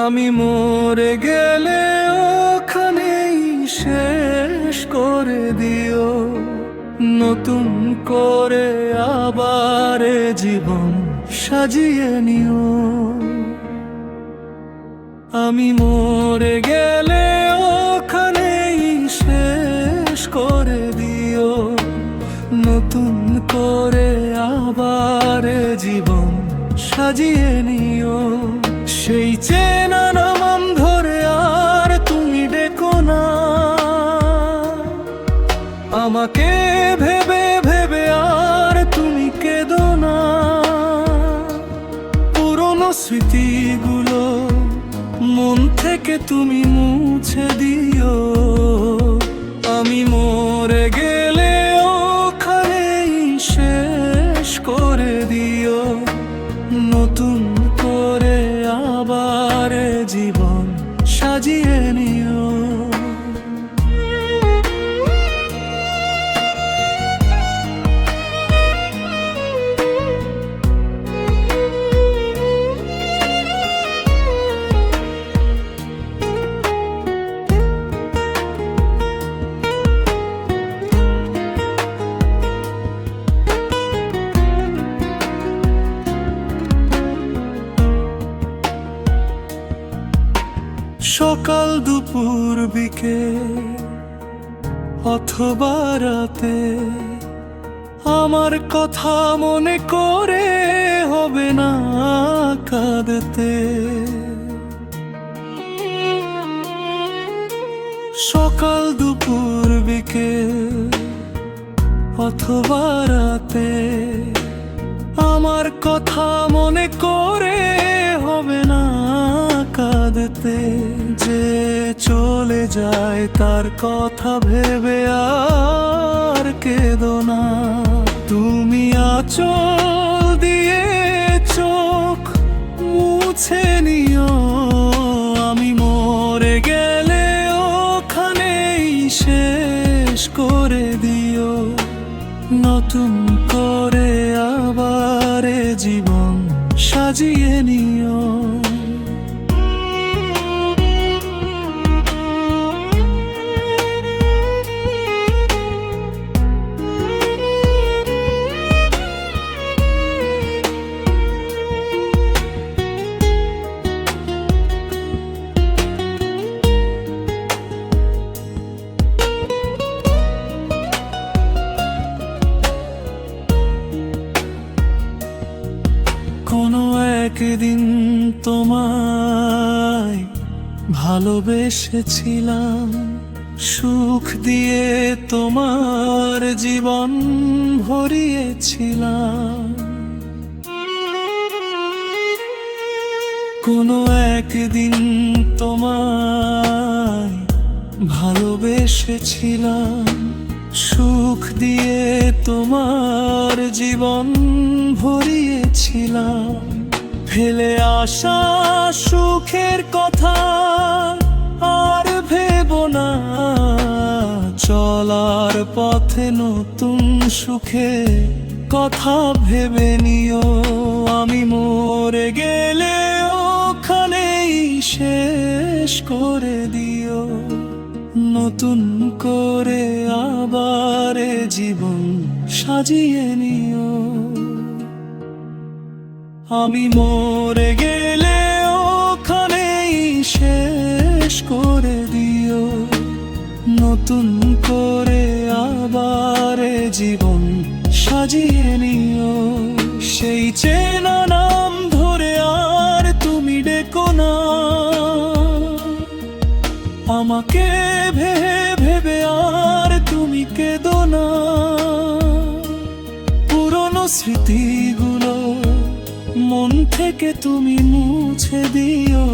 আমি মরে গেলে ওখানেই শেষ করে দিও, নতুন করে আবার জীবন সাজিয়ে নিও। আমি মরে গেলে ওখানেই শেষ করে দিও, নতুন করে আবার জীবন সাজিয়ে নিও। সেই চেনা নাম ধরে আর তুমি ডেকো না, আমাকে ভেবে ভেবে আর তুমি কেঁদো না। পুরনো স্মৃতিগুলো মন থেকে তুমি মুছে দিও। আমি মরে গেলে ওখানেই শেষ করে দিও, নতুন করে আবার জীবন সাজিয়ে নিও। সকাল দুপুর বিকেল অথবা রাতে আমার কথা মনে করে হবে না কাঁদতে। সকাল দুপুর বিকেল অথবা রাতে আমার কথা মনে করে হবে না কাঁদতে। যে চলে যায় তার কথা ভেবে আর কেঁদো না। তুমি আঁচল দিয়ে চোখ মুছে নিও। আমি মরে গেলে ওখানেই শেষ করে দিও, নতুন করে আবার জীবন সাজিয়ে নিও। কোনো একদিন তোমায় ভালোবেসেছিলাম, সুখ দিয়ে তোমার জীবন ভরিয়েছিলাম। কোনো একদিন তোমায় ভালোবেসেছিলাম, সুখ দিয়ে তোমার জীবন ভরিয়েছিলাম। ফেলে আসা সুখের কথা আর ভেবো না, চলার পথে নতুন সুখে কথা ভেবে নিও। আমি মরে গেলে ওখানেই শেষ করে দিও, নতুন করে আবার জীবন সাজিয়ে নিও। আমি মরে গেলে ওখানেই শেষ করে দিও, নতুন করে আবার জীবন সাজিয়ে নিও। সেই চেনা নাম ধরে আর তুমি ডেকো না, আমাকে ভেবে ভেবে আর তুমি কেঁদো না। পুরনো স্মৃতিগুলো মন থেকে তুমি মুছে দিও।